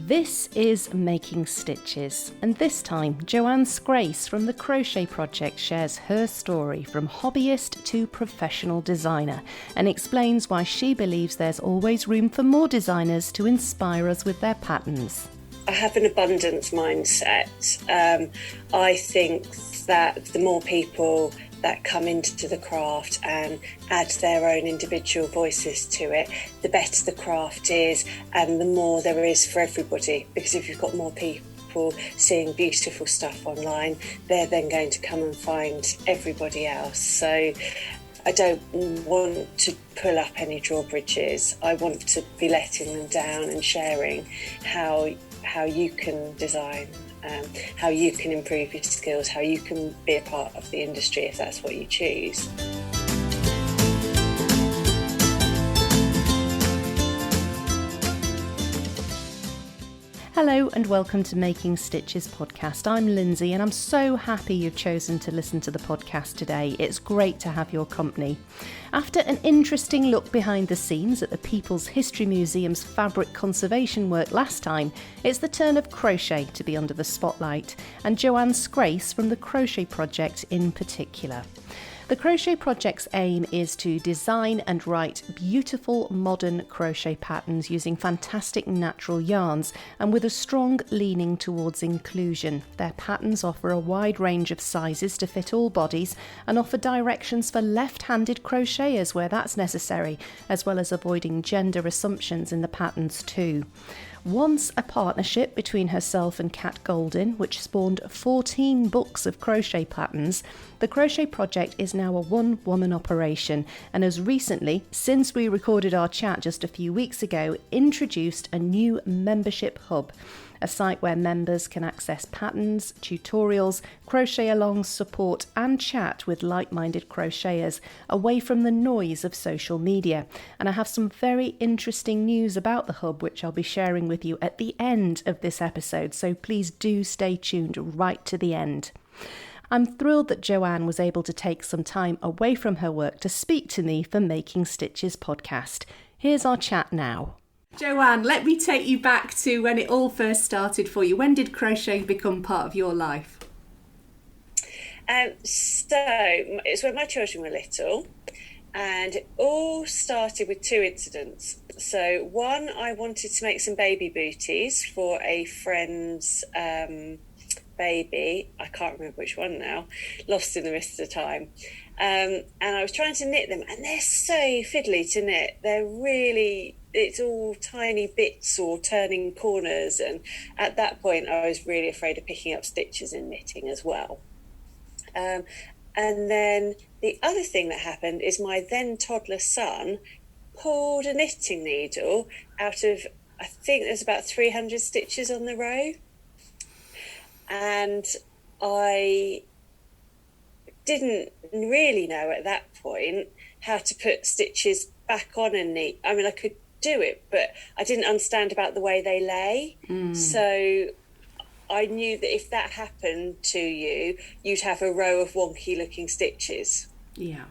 This is Making Stitches, and this time Joanne Scrace from the Crochet Project shares her story from hobbyist to professional designer and explains why she believes there's always room for more designers to inspire us with their patterns. I have an abundance mindset. I think that the more people that come into the craft and add their own individual voices to it, the better the craft is and the more there is for everybody. Because if you've got more people seeing beautiful stuff online, they're then going to come and find everybody else. So I don't want to pull up any drawbridges. I want to be letting them down and sharing how you can design, how you can improve your skills, how you can be a part of the industry if that's what you choose. Hello and welcome to Making Stitches podcast. I'm Lindsay and I'm so happy you've chosen to listen to the podcast today. It's great to have your company. After an interesting look behind the scenes at the People's History Museum's fabric conservation work last time, it's the turn of crochet to be under the spotlight, and Joanne Scrace from the Crochet Project in particular. The Crochet Project's aim is to design and write beautiful modern crochet patterns using fantastic natural yarns and with a strong leaning towards inclusion. Their patterns offer a wide range of sizes to fit all bodies and offer directions for left-handed crocheters where that's necessary, as well as avoiding gender assumptions in the patterns too. Once a partnership between herself and Kat Goldin, which spawned 14 books of crochet patterns, the Crochet Project is now a one-woman operation and has recently, since we recorded our chat just a few weeks ago, introduced a new membership hub, a site where members can access patterns, tutorials, crochet-along support and chat with like-minded crocheters away from the noise of social media. And I have some very interesting news about the hub which I'll be sharing with you at the end of this episode, so please do stay tuned right to the end. I'm thrilled that Joanne was able to take some time away from her work to speak to me for Making Stitches podcast. Here's our chat now. Joanne, let me take you back to when it all first started for you. When did crochet become part of your life? So it's when my children were little, and it all started with two incidents. So one, I wanted to make some baby booties for a friend's baby. I can't remember which one now, lost in the midst of the time. And I was trying to knit them, and they're so fiddly to knit. It's all tiny bits or turning corners, and at that point I was really afraid of picking up stitches in knitting as well. And then the other thing that happened is my then toddler son pulled a knitting needle out of, I think there's about 300 stitches on the row, and I didn't really know at that point how to put stitches back on and knit. I mean, I could do it, but I didn't understand about the way they lay. So I knew that if that happened to you, you'd have a row of wonky looking stitches. Yeah.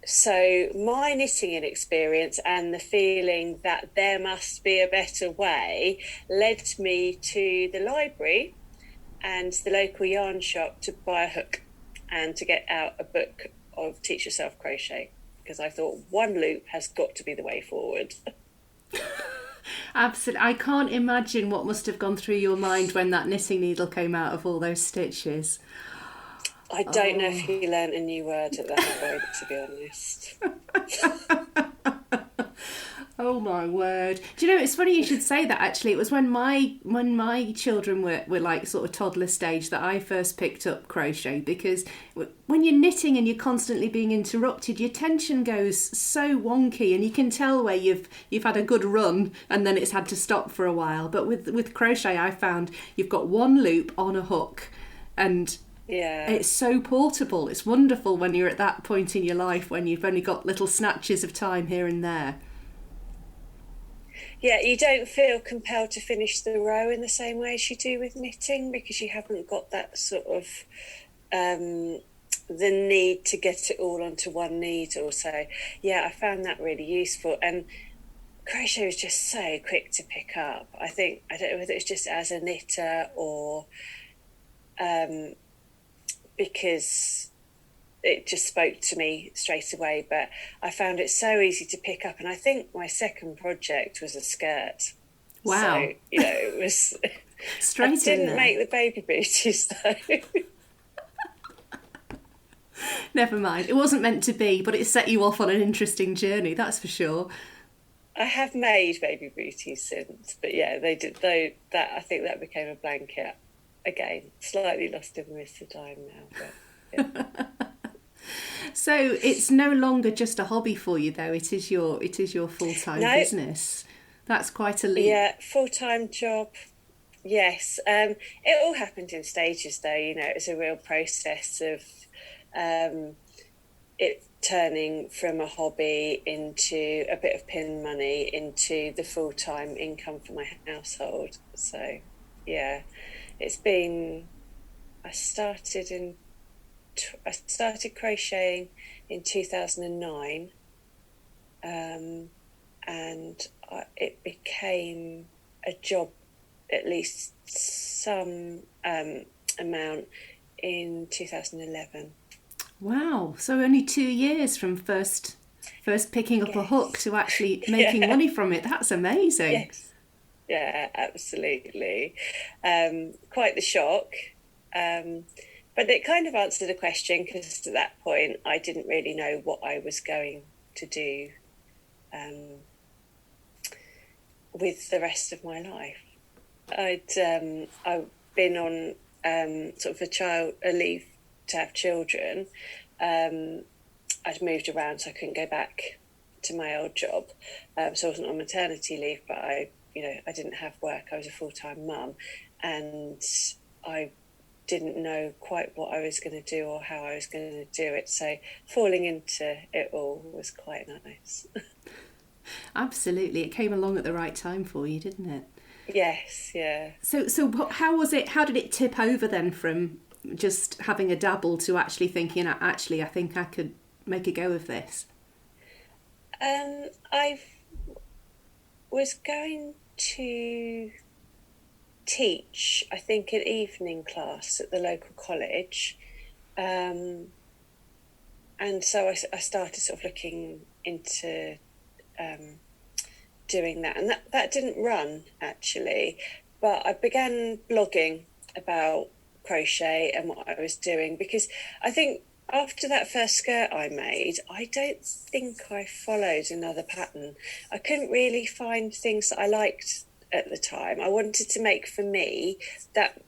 So my knitting inexperience and the feeling that there must be a better way led me to the library and the local yarn shop to buy a hook and to get out a book of Teach Yourself Crochet, because I thought one loop has got to be the way forward. Absolutely. I can't imagine what must have gone through your mind when that knitting needle came out of all those stitches. I don't know if he learnt a new word at that point, to be honest. Oh my word. Do you know, it's funny you should say that actually. It was when my children were like sort of toddler stage that I first picked up crochet, because when you're knitting and you're constantly being interrupted, your tension goes so wonky and you can tell where you've had a good run and then it's had to stop for a while. But with crochet I found you've got one loop on a hook and yeah, it's so portable. It's wonderful when you're at that point in your life when you've only got little snatches of time here and there. Yeah, you don't feel compelled to finish the row in the same way as you do with knitting, because you haven't got that sort of the need to get it all onto one needle. So yeah, I found that really useful. And crochet was just so quick to pick up. I don't know whether it was just as a knitter or because it just spoke to me straight away, but I found it so easy to pick up. And I think my second project was a skirt. Wow. So, it was... Straight I didn't in there. make the baby booties, though. Never mind. It wasn't meant to be, but it set you off on an interesting journey, that's for sure. I have made baby booties since, but yeah, they did, though, that I think that became a blanket. Again, slightly lost in the mist of time now, but yeah. So it's no longer just a hobby for you, though. It is your full-time business. That's quite a leap. Yeah, full-time job. Yes. It all happened in stages, though. It was a real process of it turning from a hobby into a bit of pin money into the full-time income for my household. So, yeah, it's been... I started crocheting in 2009, and it became a job, at least some amount, in 2011. Wow, so only 2 years from first picking up a hook to actually making money from it. That's amazing. Yes, yeah, absolutely. Quite the shock. But it kind of answered the question, because at that point I didn't really know what I was going to do with the rest of my life. I've been on sort of a leave to have children. I'd moved around, so I couldn't go back to my old job. So I wasn't on maternity leave, but I didn't have work. I was a full-time mum, and I didn't know quite what I was going to do or how I was going to do it. So falling into it all was quite nice. Absolutely. It came along at the right time for you, didn't it? Yes, yeah. So how was it? How did it tip over then from just having a dabble to actually thinking, actually, I think I could make a go of this? I was going to teach, I think, an evening class at the local college, and so I started sort of looking into doing that, and that didn't run, actually, but I began blogging about crochet and what I was doing, because I think after that first skirt I made, I don't think I followed another pattern. I couldn't really find things that I liked at the time. I wanted to make for me. That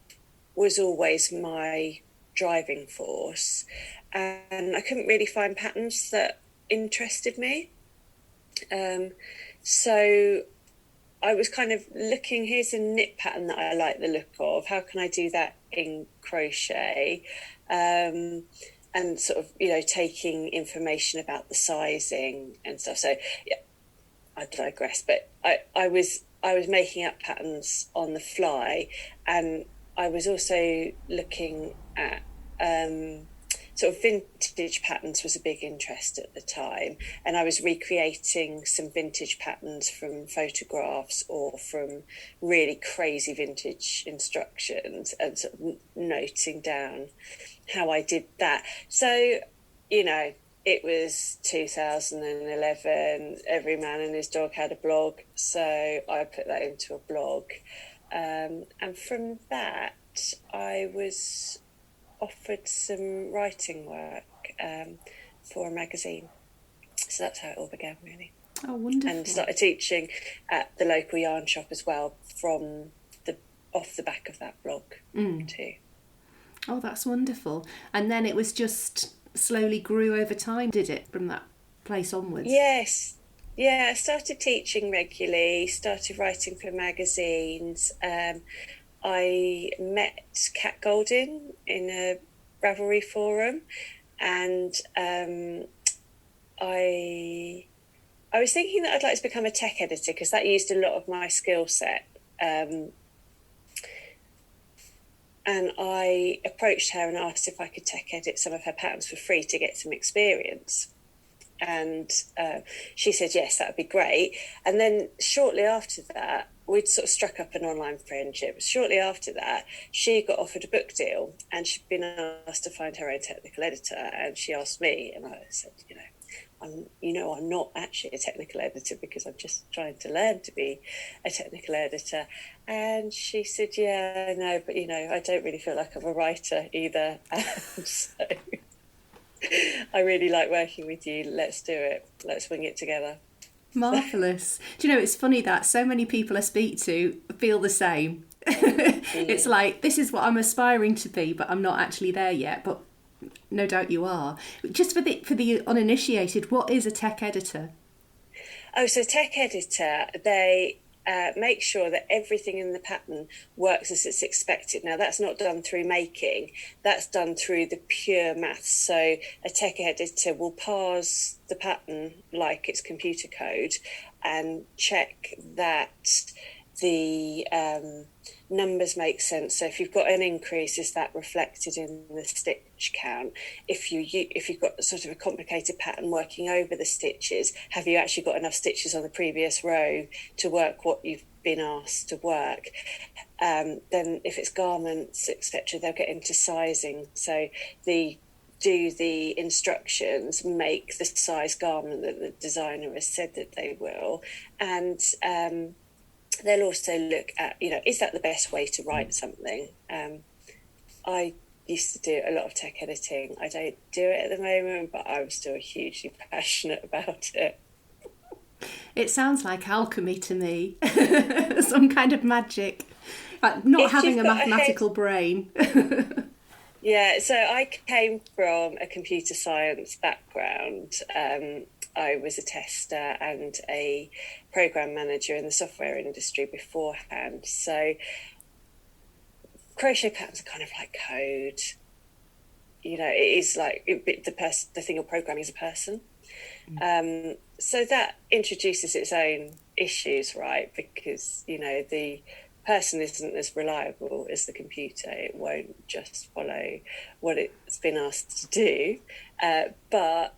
was always my driving force, and I couldn't really find patterns that interested me. So I was kind of looking, here's a knit pattern that I like the look of, how can I do that in crochet? And sort of, taking information about the sizing and stuff. So yeah, I digress, but I was making up patterns on the fly, and I was also looking at sort of vintage patterns was a big interest at the time, and I was recreating some vintage patterns from photographs or from really crazy vintage instructions, and sort of noting down how I did that. So, it was 2011, every man and his dog had a blog, so I put that into a blog. And from that, I was offered some writing work for a magazine. So that's how it all began, really. Oh, wonderful. And started teaching at the local yarn shop as well, off the back of that blog too. Oh, that's wonderful. And then it was just slowly grew over time, did it, from that place onwards? Yes. Yeah, I started teaching regularly, started writing for magazines. I met Kat Goldin in a Ravelry forum, and I was thinking that I'd like to become a tech editor, because that used a lot of my skill set. And I approached her and asked if I could tech edit some of her patterns for free to get some experience. And she said, yes, that would be great. And then shortly after that, we'd sort of struck up an online friendship. Shortly after that, she got offered a book deal, and she'd been asked to find her own technical editor. And she asked me, and I said, I'm not actually a technical editor, because I'm just trying to learn to be a technical editor. And she said, yeah, no, but I don't really feel like I'm a writer either. So I really like working with you. Let's do it. Let's wing it together. Marvellous. Do you know, it's funny that so many people I speak to feel the same. It's like, this is what I'm aspiring to be, but I'm not actually there yet. But no doubt you are. Just for the uninitiated, what is a tech editor? Oh, so tech editor, they make sure that everything in the pattern works as it's expected. Now, that's not done through making, that's done through the pure maths. So a tech editor will parse the pattern like it's computer code and check that the numbers make sense. So if you've got an increase, is that reflected in the stitch count? If you've got sort of a complicated pattern working over the stitches, have you actually got enough stitches on the previous row to work what you've been asked to work? Then if it's garments, etc., they'll get into sizing. So the instructions make the size garment that the designer has said that they will, and they'll also look at, is that the best way to write something? I used to do a lot of tech editing. I don't do it at the moment, but I'm still hugely passionate about it. It sounds like alchemy to me. Some kind of magic. Like not having a mathematical brain. Yeah, so I came from a computer science background. I was a tester and a program manager in the software industry beforehand. So crochet patterns are kind of like code. It is like the thing you're programming is a person. So that introduces its own issues, right? Because, the person isn't as reliable as the computer. It won't just follow what it's been asked to do. But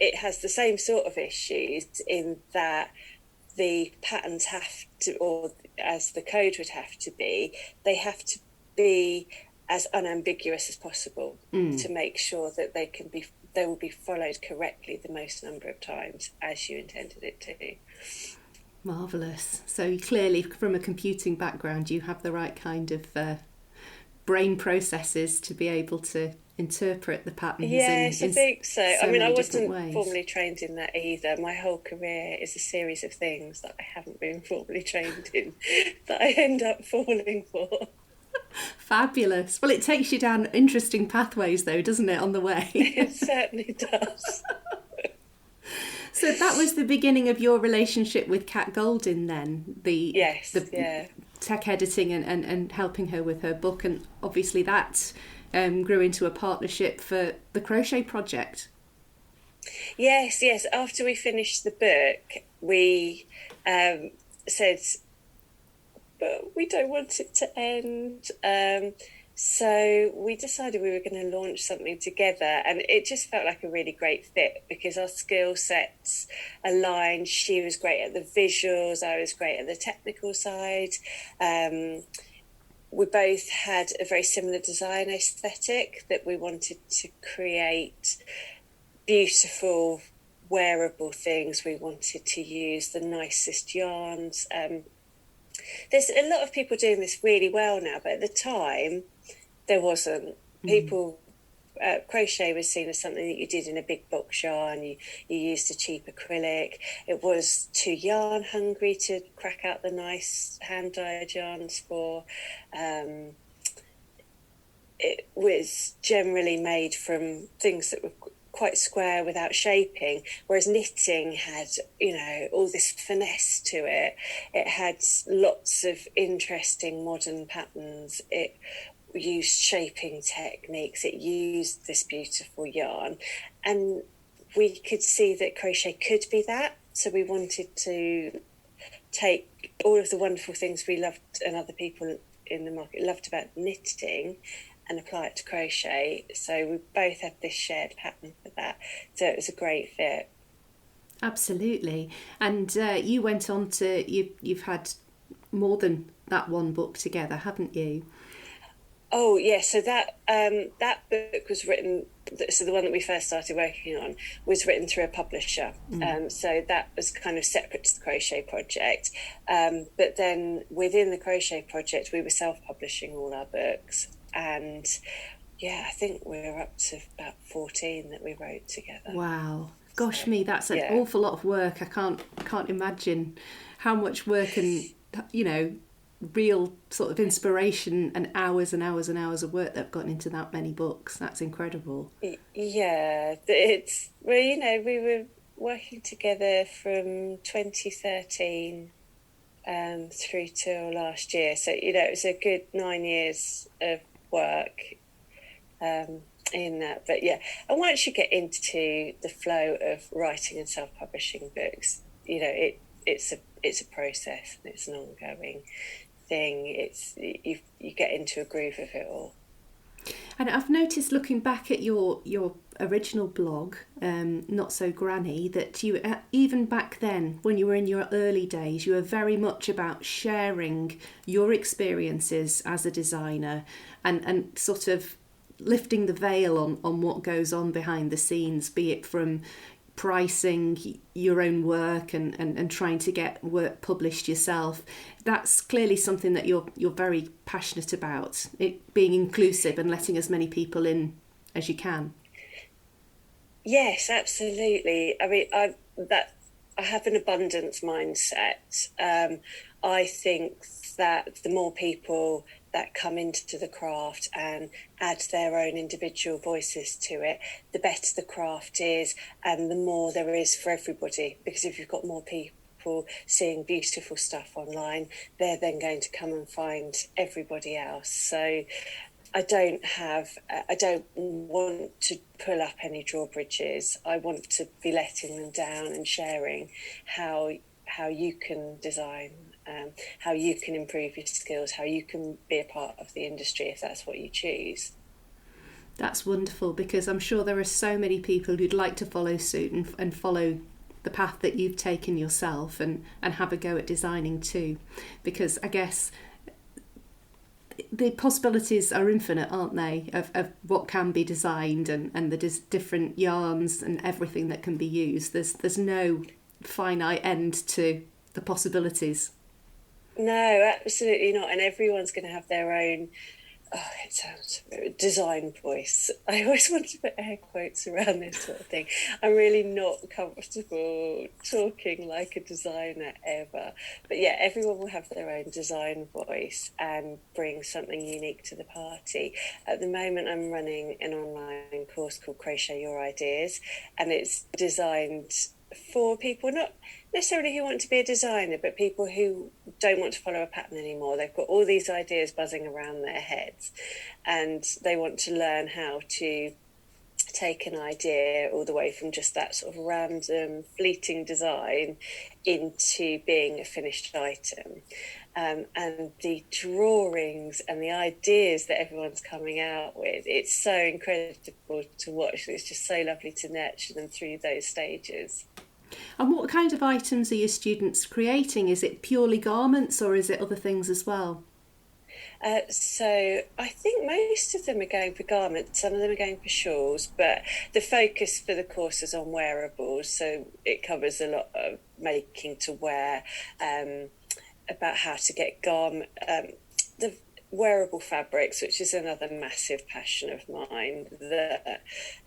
it has the same sort of issues in that the patterns have to, or as the code would have to be, they have to be as unambiguous as possible to make sure that they will be followed correctly the most number of times as you intended it to. Marvellous. So clearly from a computing background you have the right kind of brain processes to be able to interpret the patterns. Yes, I think so. I wasn't ways. formally trained in that either. My whole career is a series of things that I haven't been formally trained in that I end up falling for. Fabulous. Well, it takes you down interesting pathways though, doesn't it, on the way? It certainly does. So that was the beginning of your relationship with Kat Goldin then? The tech editing and helping her with her book, and obviously that grew into a partnership for the Crochet Project. Yes. After we finished the book, we said, but we don't want it to end. So we decided we were going to launch something together, and it just felt like a really great fit because our skill sets aligned. She was great at the visuals, I was great at the technical side. We both had a very similar design aesthetic, that we wanted to create beautiful, wearable things. We wanted to use the nicest yarns. There's a lot of people doing this really well now, but at the time there wasn't. People, crochet was seen as something that you did in a big box yarn. You used a cheap acrylic. It was too yarn hungry to crack out the nice hand dyed yarns for. It was generally made from things that were quite square without shaping, whereas knitting had, all this finesse to it. It had lots of interesting modern patterns. It used shaping techniques. It used this beautiful yarn, and we could see that crochet could be that. So we wanted to take all of the wonderful things we loved and other people in the market loved about knitting and apply it to crochet. So we both had this shared pattern for that. So it was a great fit. Absolutely. And you went on to, you've had more than that one book together, haven't you? Oh yeah, so that book was written. So the one that we first started working on was written through a publisher. So that was kind of separate to the Crochet Project. But then within the Crochet Project, we were self-publishing all our books, and yeah, I think we're up to about 14 that we wrote together. Wow. Gosh So, me, that's an yeah. awful lot of work. I can't imagine how much work and, you know, real sort of inspiration and hours and hours and hours of work that have gone into that many books. That's incredible. Yeah, it's well, you know, we were working together from 2013 through till last year. So, you know, it was a good 9 years of work in that. But yeah, and once you get into the flow of writing and self-publishing books, you know, it's a process and it's an ongoing thing. It's you get into a groove of it all. And I've noticed looking back at your original blog, Not So Granny, that you, even back then, when you were in your early days, you were very much about sharing your experiences as a designer and sort of lifting the veil on what goes on behind the scenes, be it from pricing your own work and trying to get work published yourself. That's clearly something that you're very passionate about, it being inclusive and letting as many people in as you can. Yes, absolutely. I mean, I have an abundance mindset. I think that the more people that come into the craft and add their own individual voices to it, the better the craft is and the more there is for everybody. Because if you've got more people seeing beautiful stuff online, they're then going to come and find everybody else. So I don't want to pull up any drawbridges. I want to be letting them down and sharing how you can design, how you can improve your skills, how you can be a part of the industry if that's what you choose. That's wonderful, because I'm sure there are so many people who'd like to follow suit and follow the path that you've taken yourself and have a go at designing too, because I guess the possibilities are infinite, aren't they, of what can be designed and the different yarns and everything that can be used. There's no finite end to the possibilities. No, absolutely not. And everyone's going to have their own, it sounds design voice. I always want to put air quotes around this sort of thing. I'm really not comfortable talking like a designer ever. But yeah, everyone will have their own design voice and bring something unique to the party. At the moment, I'm running an online course called Crochet Your Ideas, and it's designed for people not necessarily who want to be a designer, but people who don't want to follow a pattern anymore. They've got all these ideas buzzing around their heads and they want to learn how to take an idea all the way from just that sort of random fleeting design into being a finished item. And the drawings and the ideas that everyone's coming out with, it's so incredible to watch. It's just so lovely to nurture them through those stages. And what kind of items are your students creating? Is it purely garments or is it other things as well? So I think most of them are going for garments, some of them are going for shawls, but the focus for the course is on wearables. So it covers a lot of making to wear, about how to get the wearable fabrics, which is another massive passion of mine.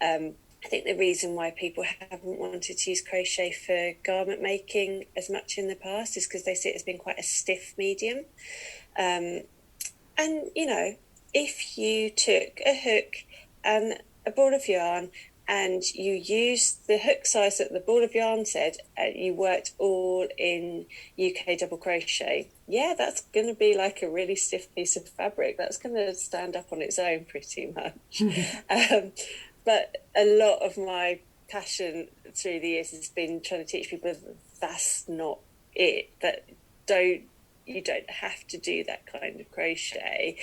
I think the reason why people haven't wanted to use crochet for garment making as much in the past is because they see it as being quite a stiff medium. And, you know, if you took a hook and a ball of yarn and you used the hook size that the ball of yarn said, you worked all in UK double crochet, yeah, that's going to be like a really stiff piece of fabric. That's going to stand up on its own pretty much. But a lot of my passion through the years has been trying to teach people that's not it, that you don't have to do that kind of crochet.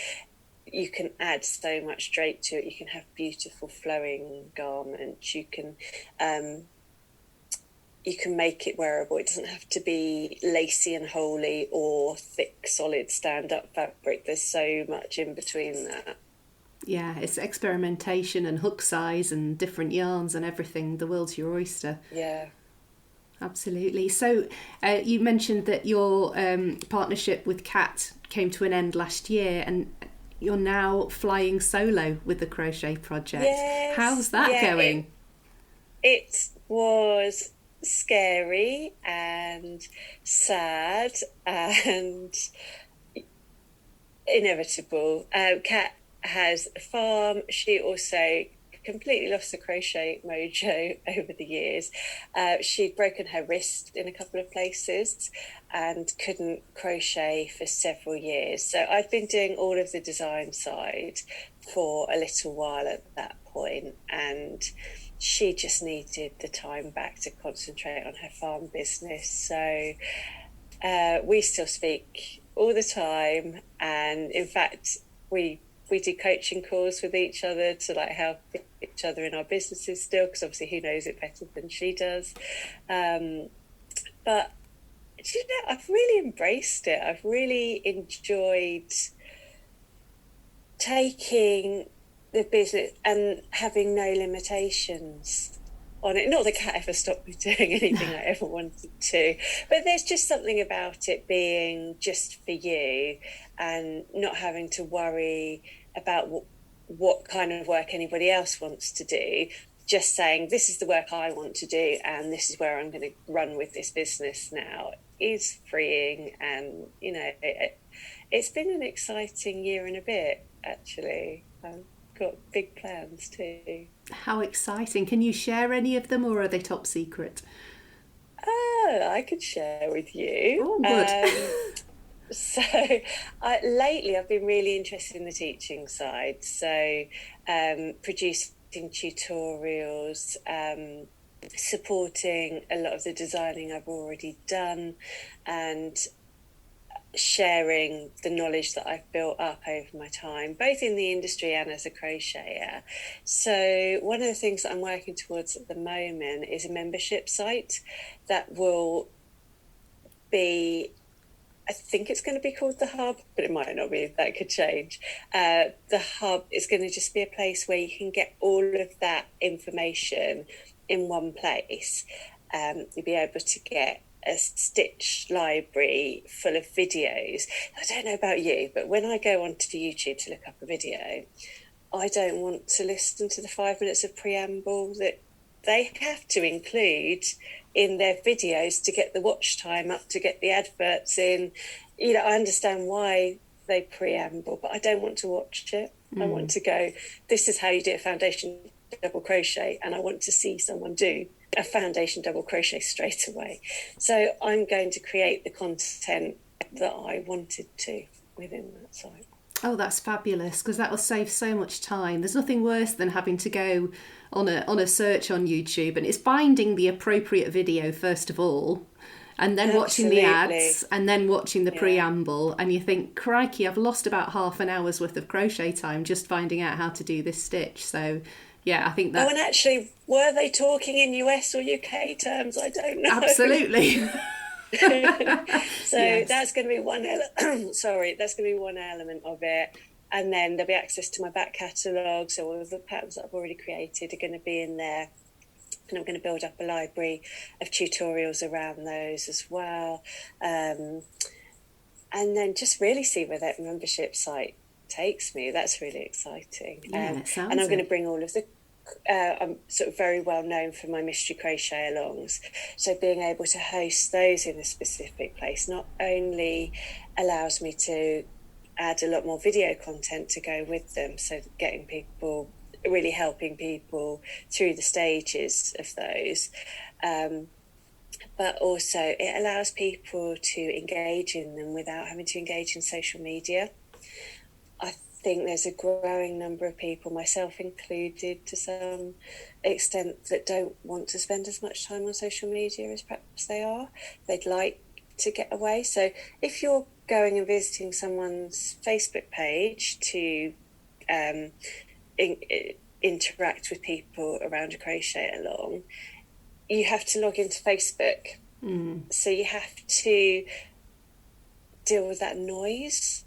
You can add so much drape to it. You can have beautiful flowing garments. You can you can make it wearable. It doesn't have to be lacy and holey or thick, solid stand-up fabric. There's so much in between that. Yeah, it's experimentation and hook size and different yarns and everything. The world's your oyster. Yeah. Absolutely. So you mentioned that your partnership with Kat came to an end last year, and you're now flying solo with the Crochet Project. Yes, how's that going? It was scary and sad and inevitable. Kat has a farm. She also completely lost the crochet mojo over the years. She'd broken her wrist in a couple of places and couldn't crochet for several years. So I've been doing all of the design side for a little while at that point, and she just needed the time back to concentrate on her farm business. So we still speak all the time, and in fact we do coaching calls with each other to like help each other in our businesses still, because obviously he knows it better than she does. But you know, I've really embraced it. I've really enjoyed taking the business and having no limitations on it. Not that Kat ever stopped me doing anything I ever wanted to, but there's just something about it being just for you and not having to worry about what kind of work anybody else wants to do. Just saying, this is the work I want to do and this is where I'm going to run with this business now, is freeing. And you know, it's been an exciting year and a bit, actually. I've got big plans too. How exciting. Can you share any of them, or are they top secret? I could share with you. Oh, good. So lately I've been really interested in the teaching side. So producing tutorials, supporting a lot of the designing I've already done, and sharing the knowledge that I've built up over my time, both in the industry and as a crocheter. So one of the things that I'm working towards at the moment is a membership site that will be, I think it's going to be called The Hub, but it might not be. That could change. The Hub is going to just be a place where you can get all of that information in one place. You'll be able to get a stitch library full of videos. I don't know about you, but when I go onto YouTube to look up a video, I don't want to listen to the 5 minutes of preamble that they have to include in their videos to get the watch time up, to get the adverts in. You know, I understand why they preamble, but I don't want to watch it. I want to go, this is how you do a foundation double crochet, and I want to see someone do a foundation double crochet straight away. So I'm going to create the content that I wanted to within that site. Oh, that's fabulous, because that will save so much time. There's nothing worse than having to go on a search on YouTube, and it's finding the appropriate video first of all, and then watching the ads, and then watching the preamble, and you think, crikey, I've lost about half an hour's worth of crochet time just finding out how to do this stitch. So yeah, I think that... Oh, and actually, were they talking in US or UK terms? I don't know. Absolutely. So yes. That's going to be one that's going to be one element of it. And then there'll be access to my back catalogue, so all of the patterns that I've already created are going to be in there, and I'm going to build up a library of tutorials around those as well, and then just really see where that membership site takes me. That's really exciting. Yeah, and I'm going to bring all of the I'm sort of very well known for my mystery crochet alongs, so being able to host those in a specific place not only allows me to add a lot more video content to go with them, so getting people, really helping people through the stages of those, but also it allows people to engage in them without having to engage in social media. I think there's a growing number of people, myself included to some extent, that don't want to spend as much time on social media as perhaps they are. They'd like to get away. So if you're going and visiting someone's Facebook page to interact with people around a crochet along, you have to log into Facebook. So you have to deal with that noise,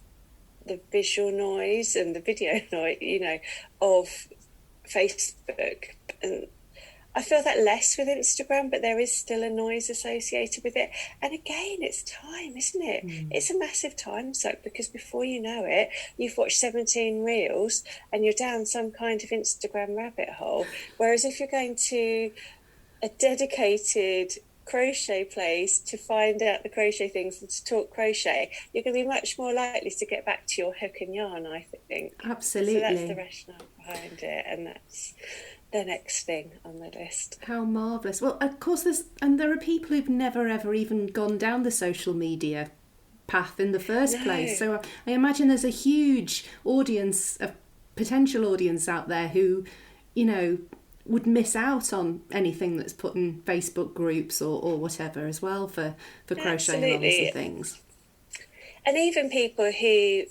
the visual noise and the video noise, you know, of Facebook. And I feel that less with Instagram, but there is still a noise associated with it. And again, it's time, isn't it? It's a massive time suck, because before you know it, you've watched 17 reels and you're down some kind of Instagram rabbit hole. Whereas if you're going to a dedicated crochet place to find out the crochet things and to talk crochet, you're going to be much more likely to get back to your hook and yarn, I think. Absolutely. So that's the rationale behind it, and that's the next thing on the list. How marvellous. Well, of course, there are people who've never ever even gone down the social media path in the first place. So I imagine there's a huge audience, a potential audience out there who, you know, would miss out on anything that's put in Facebook groups or whatever as well for crochet alongs and things. And even people who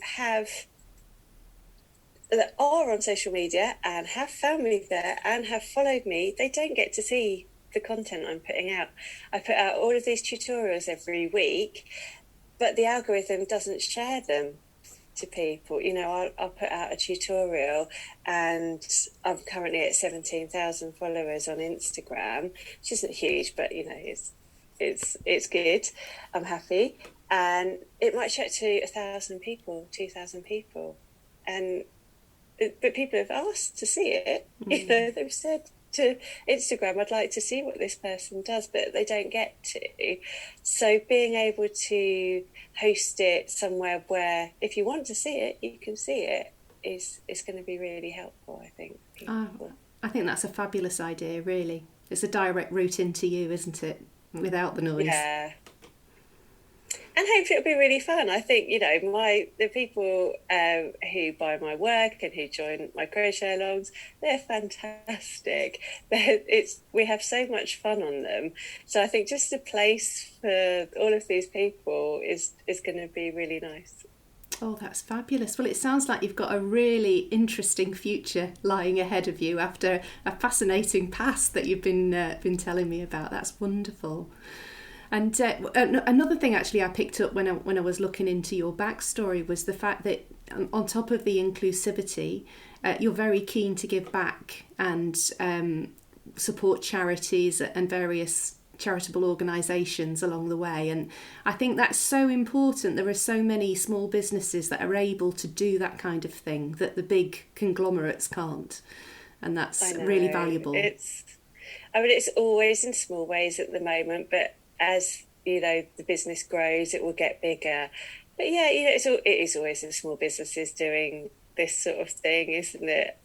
that are on social media and have found me there and have followed me, they don't get to see the content I'm putting out. I put out all of these tutorials every week, but the algorithm doesn't share them to people. You know, I'll put out a tutorial, and I'm currently at 17,000 followers on Instagram, which isn't huge, but you know, it's good. I'm happy, and it might show to 1,000 people, 2,000 people, but people have asked to see it. You know, they've said to Instagram, I'd like to see what this person does, but they don't get to. So being able to host it somewhere where if you want to see it, you can see it is going to be really helpful, I think. I think that's a fabulous idea, really. It's a direct route into you, isn't it? Without the noise. Yeah. And hopefully it'll be really fun. I think, you know, the people who buy my work and who join my crochet alongs, they're fantastic. We have so much fun on them. So I think just a place for all of these people is going to be really nice. Oh, that's fabulous. Well, it sounds like you've got a really interesting future lying ahead of you after a fascinating past that you've been telling me about. That's wonderful. And another thing actually I picked up when I was looking into your backstory was the fact that on top of the inclusivity, you're very keen to give back and support charities and various charitable organisations along the way. And I think that's so important. There are so many small businesses that are able to do that kind of thing that the big conglomerates can't. And that's really valuable. It's always in small ways at the moment, but as you know, the business grows, it will get bigger. But yeah, you know, it is always the small businesses doing this sort of thing, isn't it?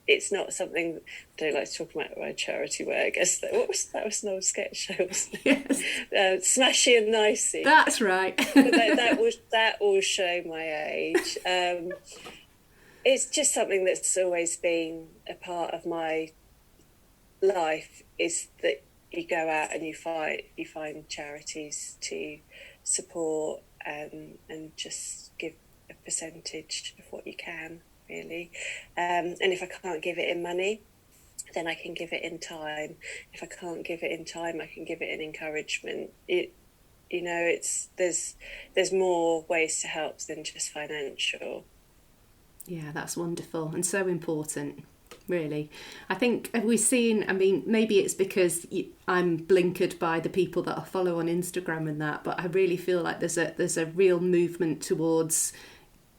It's not something I don't like to talk about my charity work. That was an old sketch show, wasn't it? Yes. Smashy and Nicey. That's right. that will show my age. It's just something that's always been a part of my life, is that you go out and you find charities to support and just give a percentage of what you can, really. And if I can't give it in money, then I can give it in time. If I can't give it in time, I can give it in encouragement. There's more ways to help than just financial. Yeah, that's wonderful and so important. Really, I think we've seen, I mean, maybe it's because I'm blinkered by the people that I follow on Instagram and that, but I really feel like there's a real movement towards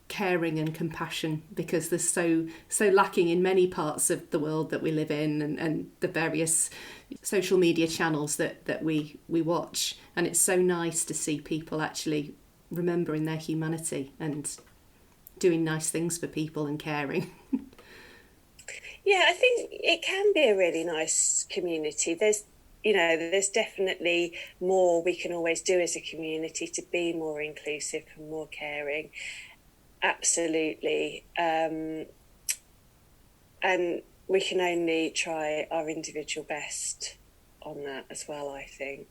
caring and compassion, because there's so lacking in many parts of the world that we live in, and the various social media channels that we watch. And it's so nice to see people actually remembering their humanity and doing nice things for people and caring. Yeah, I think it can be a really nice community. There's definitely more we can always do as a community to be more inclusive and more caring. Absolutely. And we can only try our individual best on that as well, I think.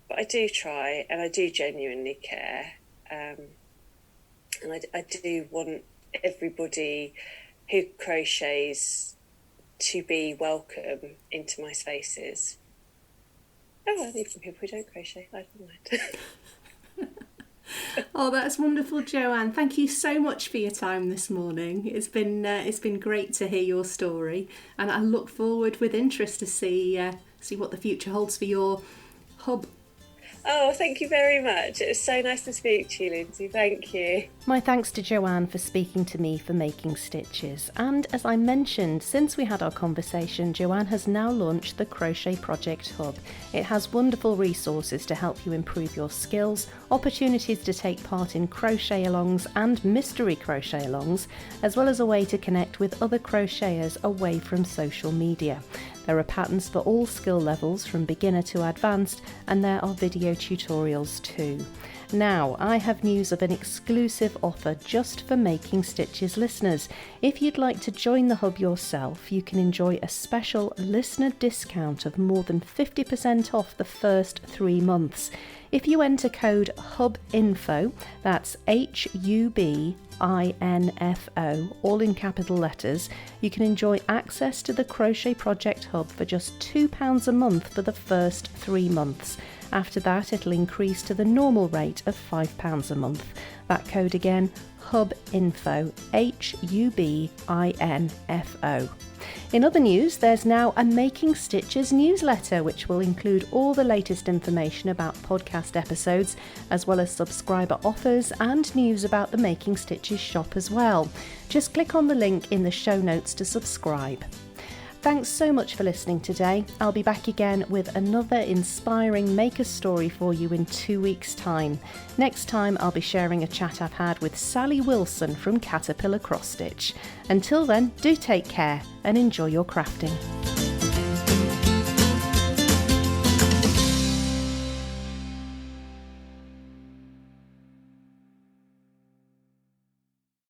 But I do try, and I do genuinely care. And I do want everybody who crochets to be welcome into my spaces. Oh, well, even people who don't crochet, I don't mind. Oh, that's wonderful, Joanne. Thank you so much for your time this morning. It's been great to hear your story, and I look forward with interest to see what the future holds for your hub. Oh, thank you very much. It was so nice to speak to you, Lindsay. Thank you. My thanks to Joanne for speaking to me for Making Stitches. And as I mentioned, since we had our conversation, Joanne has now launched the Crochet Project Hub. It has wonderful resources to help you improve your skills, opportunities to take part in crochet-alongs and mystery crochet-alongs, as well as a way to connect with other crocheters away from social media. There are patterns for all skill levels from beginner to advanced, and there are video tutorials too. Now, I have news of an exclusive offer just for Making Stitches listeners. If you'd like to join the hub yourself, you can enjoy a special listener discount of more than 50% off the first 3 months. If you enter code HUBINFO, that's HUBINFO, all in capital letters, you can enjoy access to the Crochet Project Hub for just £2 a month for the first 3 months. After that, it'll increase to the normal rate of £5 a month. That code again, HUBINFO, HUBINFO. In other news, there's now a Making Stitches newsletter, which will include all the latest information about podcast episodes, as well as subscriber offers and news about the Making Stitches shop as well. Just click on the link in the show notes to subscribe. Thanks so much for listening today. I'll be back again with another inspiring maker story for you in 2 weeks' time. Next time, I'll be sharing a chat I've had with Sally Wilson from Caterpillar Cross Stitch. Until then, do take care and enjoy your crafting.